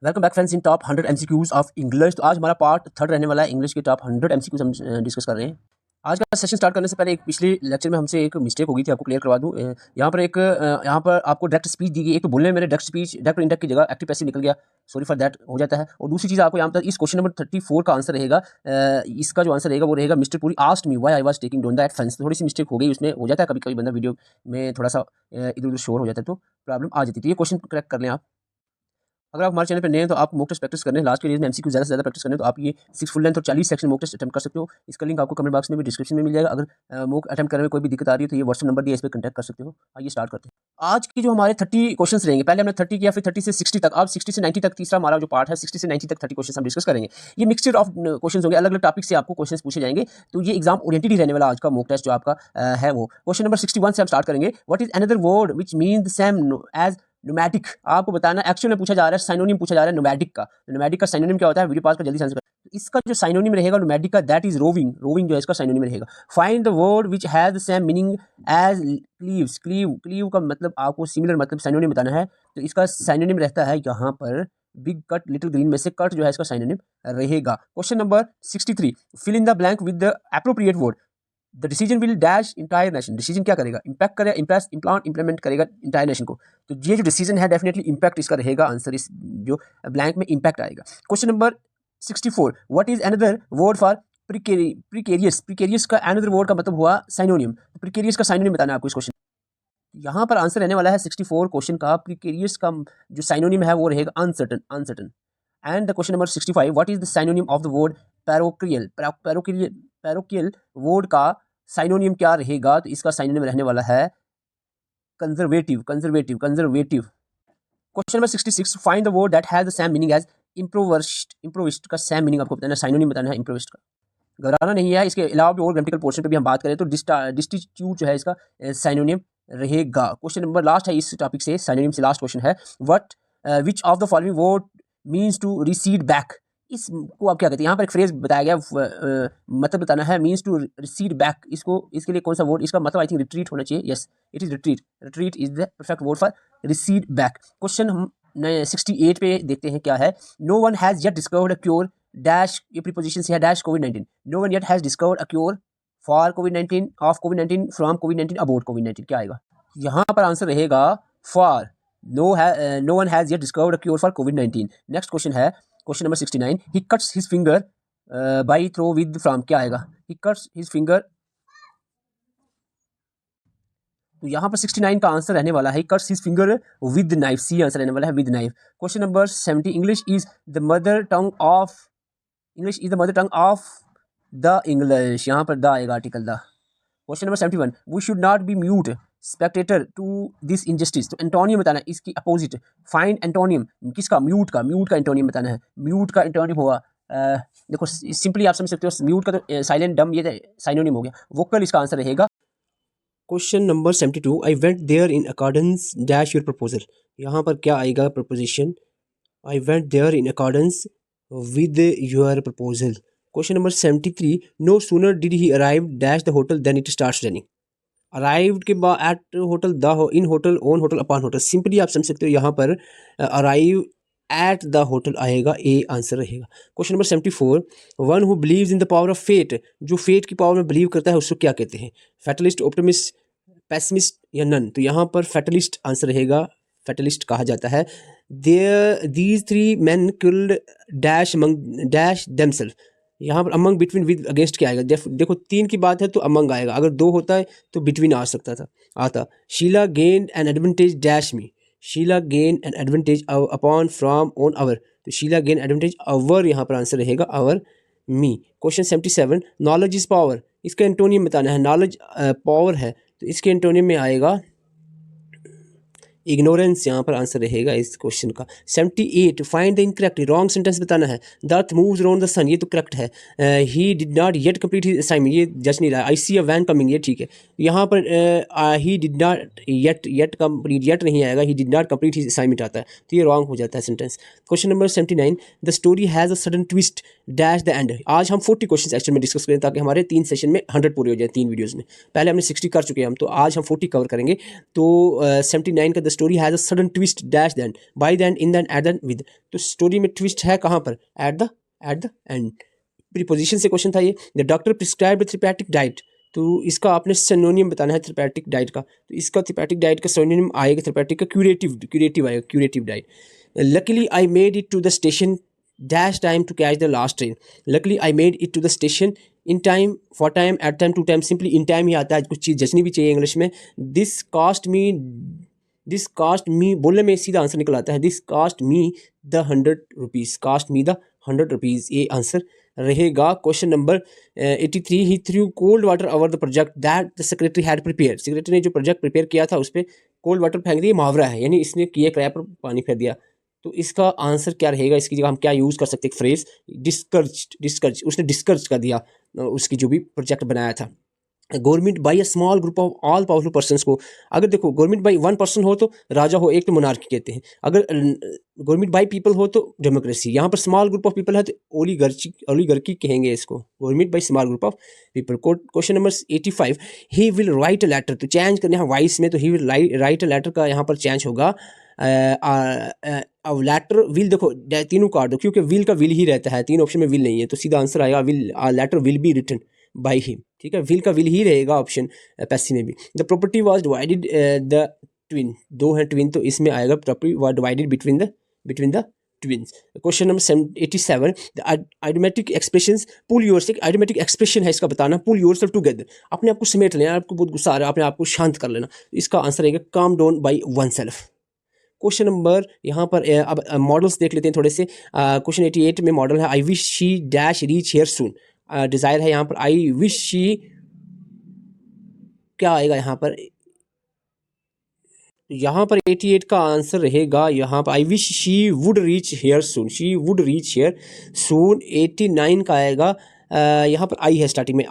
Welcome back friends in top 100 MCQs of English. तो आज हमारा पार्ट थर्ड रहने वाला है इंग्लिश के टॉप 100 एमसीक्यूज हम डिस्कस कर रहे हैं। आज का सेशन स्टार्ट करने से पहले एक पिछले लेक्चर में हमसे एक मिस्टेक हो गई थी, आपको क्लियर करवा दूं। यहाँ पर आपको डायरेक्ट स्पीच दी गई। एक तो बोलने में मेरे डायरेक्ट स्पीच डायरेक्ट इंडेक्ट की जगह एक्टिव पैसिव निकल गया, सॉरी फॉर दैट, हो जाता है। और दूसरी चीज़ आपको यहाँ पर इस क्वेश्चन नंबर 34 का आंसर रहेगा, इसका जो आंसर रहेगा वो रहेगा mister Puri asked me why I was taking don't that fence. थोड़ी सी मिस्टेक हो गई उसमें, हो जाता है कभी कभी बंदा वीडियो में थोड़ा सा इधर उधर शोर हो जाता है तो प्रॉब्लम आ जाती है। तो ये क्वेश्चन करेक्ट कर लें आप। अगर आप हमारे चैनल पर नए हैं तो आप मॉक टेस्ट प्रैक्टिस करने लास्ट के लिए एमसीक्यू ज़्यादा से ज़्यादा प्रैक्टिस करने, तो आप ये 6 फुल लेंथ और 40 सेक्शन मॉक टेस्ट अटेम्प्ट कर सकते हो। इसका लिंक आपको कमेंट बॉक्स में भी डिस्क्रिप्शन में मिल जाएगा। अगर मॉक अटेम्प्ट करने में कोई भी दिक्कत आ रही है तो ये व्हाट्सएप नंबर दिया, इस पर कंटैक्ट कर सकते हो। आइए स्टार्ट करते हैं। आज की जो हमारे 30 क्वेश्चन रहेंगे, पहले हमने 30 किया, फिर 30 से 60 तक, अब 60 से 90 तक तीसरा हमारा जो पार्ट है, 60 से 90 तक 30 क्वेश्चन हम डिस्कस करेंगे। ये मिक्सचर ऑफ क्वेश्चन होंगे, अलग अलग टॉपिक से आपको क्वेश्चन पूछे जाएंगे। तो ये एग्जाम ओरिएंटेड ही रहने वाला आज का मॉक टेस्ट जो आपका है वो। क्वेश्चन नंबर 61 से हम स्टार्ट करेंगे। What is another word which mean the same as pneumatic. आपको बताना एक्चुअल में पूछा जा रहा है, साइनोनिम पूछा जा रहा है न्यूमैटिक का। न्यूमैटिक का साइनोनिम क्या होता है, वीडियो पास कर जल्दी से आंसर कर। इसका जो साइनोनिम रहेगा न्यूमैटिक का, दैट इज रोविंग। रोविंग जो है इसका साइनोनिम रहेगा। Find the word which has the same meaning as cleaves. Cleave का मतलब आपको सिमिलर मतलब साइनोनिम बताना है। तो इसका साइनोनिम रहता है यहाँ पर बिग कट, लिटिल ग्रीन में से कट जो है इसका साइनोनिम रहेगा। Question number 63, fill in the blank with the appropriate word. The decision will dash entire nation. Decision क्या करेगा, इंपैक्ट करेगा, इम्प्रेस, इम्प्लांट, इंप्लीमेंट करेगा इंटायर नेशन को। तो ये जो डिसीजन है डेफिनेटली इंपैक्ट इसका रहेगा आंसर, इस जो ब्लैंक में इंपैक्ट आएगा। Question number 64, what is another word for precarious. Precarious का अनदर वर्ड का मतलब हुआ साइनोनिम। प्रिकेरियस का साइनोनिम बताना है आपको इस क्वेश्चन। यहाँ पर आंसर रहने वाला है 64 क्वेश्चन का, प्रिकेरियस का जो साइनोनिम है वो रहेगा uncertain, uncertain. And the question number 65, what is the synonym of the word parochial. Parochial word का साइनोनिम क्या रहेगा, तो इसका साइनोनिम रहने वाला है conservative, conservative, conservative. Question number 66, find the word that has the same meaning as improvised. Improvised का same meaning आपको बताना है, साइनोनिम बताना है इम्प्रोविस्ट का। घबराना नहीं है, इसके अलावा भी और ग्रामेटिकल पोर्शन पे भी हम बात करें तो डिस्टिट्यूट जो है इसका साइनोनिम रहेगा। क्वेश्चन नंबर लास्ट है इस टॉपिक से, साइनोनिम से लास्ट क्वेश्चन है। What which of the following word means to recede back. इसको आप क्या कहते हैं, यहाँ पर एक फ्रेज बताया गया, मतलब बताना है, मीन्स टू रिसीड बैक। इसके लिए कौन सा वर्ड, इसका मतलब आई थिंक रिट्रीट होना चाहिए। Yes, it is retreat. Retreat is the perfect word for recede back. Question हम 68 पे देखते हैं क्या है। No one has yet discovered a cure dash, ये प्रीपोजिशन से है, dash covid. No one yet has discovered a cure for covid, of covid, from covid, about कोविड-19। क्या आएगा, यहाँ पर आंसर रहेगा for. No one has yet discovered a cure for covid. Next question है question number 69, he cuts his finger by through with from. क्या आएगा, ही cuts his finger. तो यहाँ पर 69 का आंसर रहने वाला है cuts his finger with knife. C answer रहने वाला है with knife. Question number 70, English is the mother tongue of, English is the mother tongue of the English. यहाँ पर द आएगा, article the. Question number 71, we should not be mute spectator to this injustice. तो antonym बताना है इसकी opposite. Find antonym किसका, mute का। Mute का एंटोनियम बताना है। म्यूट का एंटोनियम होगा, देखो सिंपली आप समझ सकते हो, म्यूट का तो साइलेंट, डम, ये साइनोनिम हो गया। वोकल इसका आंसर रहेगा। Question number 72, I went there in accordance dash your proposal. यहाँ पर क्या आएगा, preposition. I went there in accordance with your proposal. Question number 73, no sooner did he arrive dash the hotel then it starts running. Arrived के बाद at hotel, the, in hotel, on hotel, upon hotel. Simply आप समझ सकते हो यहाँ पर arrive at the hotel आएगा, A answer रहेगा। Question number 74, one who believes in the power of fate. जो फेट की पावर में बिलीव करता है उसको क्या कहते हैं, फैटलिस्ट, ऑप्टिमिस्ट, पेसिमिस्ट या नन। तो यहाँ पर फैटलिस्ट आंसर रहेगा, फैटलिस्ट कहा जाता है। These three man killed dash among dash themself. यहाँ पर अमंग, बिटवीन, विद, अगेंस्ट क्या आएगा। देखो 3 की बात है तो अमंग आएगा, अगर 2 होता है तो बिटवीन आ सकता था, आता। Sheela gained an advantage dash me. Sheela gain an advantage upon, from, on, over. तो शीला गेन एडवांटेज अवर, यहाँ पर आंसर रहेगा over me. Question 77, knowledge is power. इसका एंटोनियम बताना है। नॉलेज पावर है तो इसके एंटोनियम में आएगा इग्नोरेंस, यहाँ पर आंसर रहेगा इस क्वेश्चन का। 78, find the incorrect, wrong sentence बताना है। The earth moves around the sun, ये तो करेक्ट है। He did not yet complete his assignment, ये जज नहीं रहा। आई सी अ वैन कमिंग, ये ठीक है। यहाँ पर ही did not yet complete, yet नहीं आएगा, ही did not complete his assignment आता है, तो ये रॉन्ग हो जाता है sentence. Question number 79, the story has a sudden twist dash the end. आज हम 40 क्वेश्चन एक्चुअल में डिस्कस करें ताकि हमारे 3 सेशन में 100 पूरे हो जाए 3 वीडियोज़ में। पहले हमने 60 कर चुके हैं हम, तो आज हम 40 कवर करेंगे। तो 79 का the story has a sudden twist dash then by then in then at then with. तो स्टोरी में ट्विस्ट है कहाँ पर? At the end. प्रीपोजिशन से क्वेश्चन था ये। The doctor prescribe therapeutic diet, तो इसका आपने सिनोनिम बताना है थेरेपेटिक डाइट का। तो इसका थेरेपेटिक डाइट का सिनोनिम आएगा थेरेपेटिक का क्यूरेटिव आएगा, curative diet. Luckily I made it to the station dash time to catch the last train. Luckily I made it to the station in time, for time, at time, to time, simply in time ही आता है, कुछ चीज़ जचनी भी चाहिए English में। This cost मी बोलने में सीधा आंसर निकल आता है, this cost me the 100 rupees, cost me the 100 rupees, ये आंसर रहेगा। Question number 83, he threw cold water over the project that the secretary had prepare. Secretary ने जो प्रोजेक्ट प्रिपेयर किया था उस पर कोल्ड वाटर फेंक दिया, मुहावरा है, यानी इसने किए किराए पर पानी फेंक दिया। तो इसका आंसर क्या रहेगा? इसकी जगह हम क्या यूज़ कर सकते हैं? एक फ्रेज डिस्कर्ज, उसने डिस्कर्ज कर दिया उसकी जो भी प्रोजेक्ट बनाया था। Government by a small group of all powerful persons को, अगर देखो गवर्नमेंट बाई वन पर्सन हो तो राजा हो एक, तो मोनार्की कहते हैं। अगर गवर्नमेंट बाई पीपल हो तो डेमोक्रेसी। यहाँ पर स्मॉल ग्रुप ऑफ पीपल है तो ओलिगर्की कहेंगे इसको, government by small group of people. Question number 85, he will write a letter, तो चेंज करने यहाँ वाइस में, तो he will write a letter का यहाँ पर चेंज होगा लेटर विल। देखो तीनों काट दो क्योंकि विल का विल ही रहता है, तीन ऑप्शन में विल नहीं है, तो सीधा आंसर आएगा will, letter will be written by him. ठीक है, विल का विल ही रहेगा ऑप्शन पैसिव में भी। The property was divided the twin, दो हैं ट्विन, तो इसमें आएगा property was divided between the twins. Question number 87, the idiomatic expressions pull yourself, idiomatic expression है इसका बताना, पुल योरसेल्फ टुगेदर, अपने आप को समेट लेना, आपको बहुत गुस्सा आ रहा है अपने आप को शांत कर लेना, इसका आंसर रहेगा calm down by one self. Question number यहाँ पर अब मॉडल्स देख लेते हैं थोड़े से। क्वेश्चन 88 में मॉडल है आई wish she dash reach here soon, desire है यहाँ पर आई विश शी, क्या आएगा यहाँ पर? यहाँ पर 88 का आंसर रहेगा यहाँ पर I wish she would reach here soon, she would reach here soon. 89 का आएगा यहाँ पर आई है स्टार्टिंग में,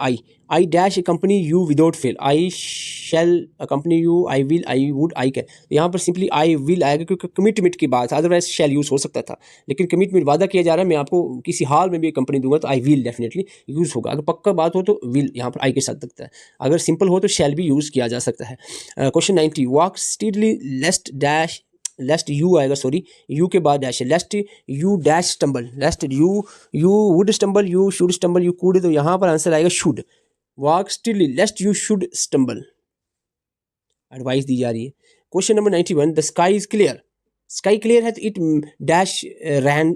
I dash accompany you without fail, I shall accompany you, I will, I would, I can. यहाँ पर simply I will आएगा क्योंकि कमिटमेंट की बात है, अदरवाइज शैल यूज़ हो सकता था, लेकिन कमिटमेंट वादा किया जा रहा है मैं आपको किसी हाल में भी कंपनी दूंगा, तो आई विल डेफिनेटली यूज़ होगा। अगर पक्का बात हो तो विल यहाँ पर आई के साथ लगता है, अगर सिंपल हो तो शैल भी यूज़ किया जा सकता है। Question 90, walk steadily lest dash, lest you आएगा, सॉरी यू के बाद डैश है, lest you dash stumble, lest you would stumble, you should stumble, you could, तो यहाँ पर आंसर आएगा should. Walk steadily lest you should stumble, advice दी जा रही है। Question number 91, the sky is clear, sky clear है तो इट डैश रैन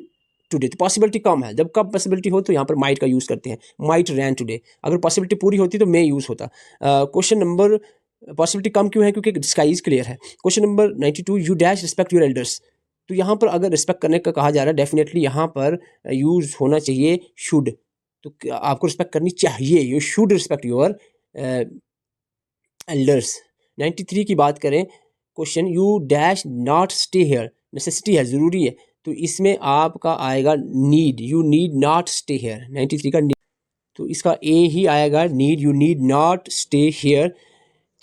टुडे, तो पॉसिबिलिटी कम है, जब कब पॉसिबिलिटी हो तो यहाँ पर माइट का यूज़ करते हैं, माइट रैन टुडे। अगर पॉसिबिलिटी पूरी होती तो मे यूज़ होता। क्वेश्चन नंबर पॉसिबिलिटी कम क्यों है? क्योंकि स्काई इज क्लियर है। Question number 92, you dash respect your elders, तो यहाँ पर अगर रिस्पेक्ट करने का कहा जा रहा है डेफिनेटली यहाँ पर यूज़ होना चाहिए शुड, तो आपको रिस्पेक्ट करनी चाहिए, you should respect your elders. 93 की बात करें question, you dash not stay here, necessity है, ज़रूरी है, तो इसमें आपका आएगा need, you need not stay here. 93 का नीड, तो इसका ए ही आएगा need, you need not stay here.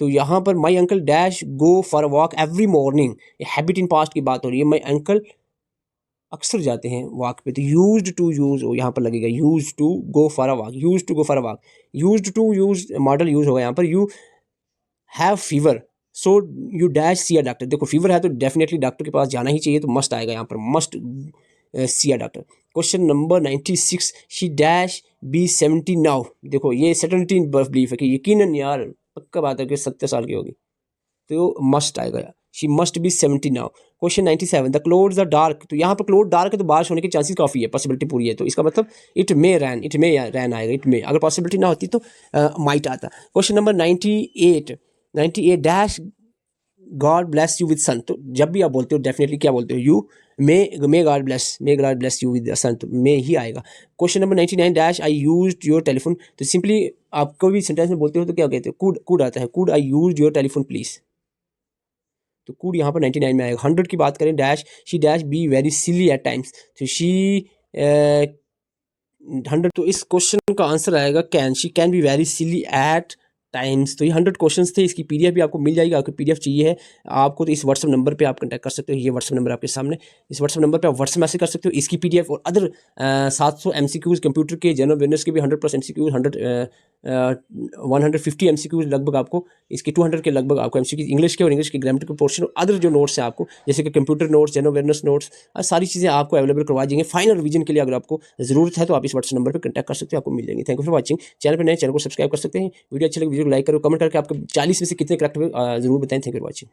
तो यहाँ पर my uncle dash go for a walk every morning, habit in past की बात हो रही है, माई अंकल अक्सर जाते हैं वॉक पे, तो यूज्ड टू यूज़ यहाँ पर लगेगा, used to go for a walk, used to go for a walk, used to use modal use होगा यहाँ पर। You have fever so you dash see a doctor, देखो फीवर है तो डेफिनेटली डॉक्टर के पास जाना ही चाहिए, तो मस्ट आएगा यहाँ पर, must see a doctor. Question number 96, she dash be 70 now, देखो ये सर्टेनिटी बिलीफ है कि यकीनन यार पक्का बात है कि 70 साल की होगी, तो मस्ट आएगा, she must be 70 now. Question 97, the clothes are dark, तो यहाँ पर क्लोथ डार्क है तो बारिश होने की चांसेस काफ़ी है, पॉसिबिलिटी पूरी है, तो इसका मतलब it may rain, it may रैन आएगा, इट मे, अगर पॉसिबिलिटी ना होती तो माइट आता। Question number 98 dash God bless you with son, तो जब भी आप बोलते हो डेफिनेटली क्या बोलते हो? You may God bless you with son, तो मे ही आएगा। Question number 99, dash I used your telephone, तो सिंपली आप कोई भी सेंटेंस में बोलते हो तो क्या कहते हो? कुड आता है, could I use your telephone please, तो कुड यहाँ पर 99 में आएगा। 100 की बात करें, dash she dash be very silly at times, तो शी 100, तो इस क्वेश्चन का आंसर आएगा can, she can be very silly at times. तो ये 100 क्वेश्चंस थे, इसकी पीडीएफ भी आपको मिल जाएगी, आपको पीडीएफ चाहिए है आपको तो इस व्हाट्सअप नंबर पे आप कांटेक्ट कर सकते हो, ये व्हाट्सअप नंबर आपके सामने, इस व्हाट्सअप नंबर पे आप व्हाट्सअप मैसेज कर सकते हो, इसकी पीडीएफ और अदर 700 एमसीक्यूज कंप्यूटर के जनरल अवेयरनेस के भी 100+ एमसीक्यूज 100 150 MCQ लगभग आपको, इसके 200 के लगभग आपको MCQ इंग्लिश के और इंग्लिश के ग्रामर के पोर्शन और अदर जो नोट्स हैं आपको, जैसे कि computer notes, general awareness notes, सारी चीज़ें आपको अवेलेबल करवा देंगे। फाइनल रिवीजन के लिए अगर आपको ज़रूरत है तो आप इस व्हाट्सएप नंबर पर कॉन्टैक्ट कर सकते हैं, आपको मिल जाएंगे। Thank you for watching. Channel पर नए, चैनल को सब्सक्राइब कर सकते हैं। वीडियो अच्छी लगी वीडियो को लाइक करो, कमेंट करके आपको 40 में से कितने करेक्ट हुए ज़रूर बताएं। Thank you for watching.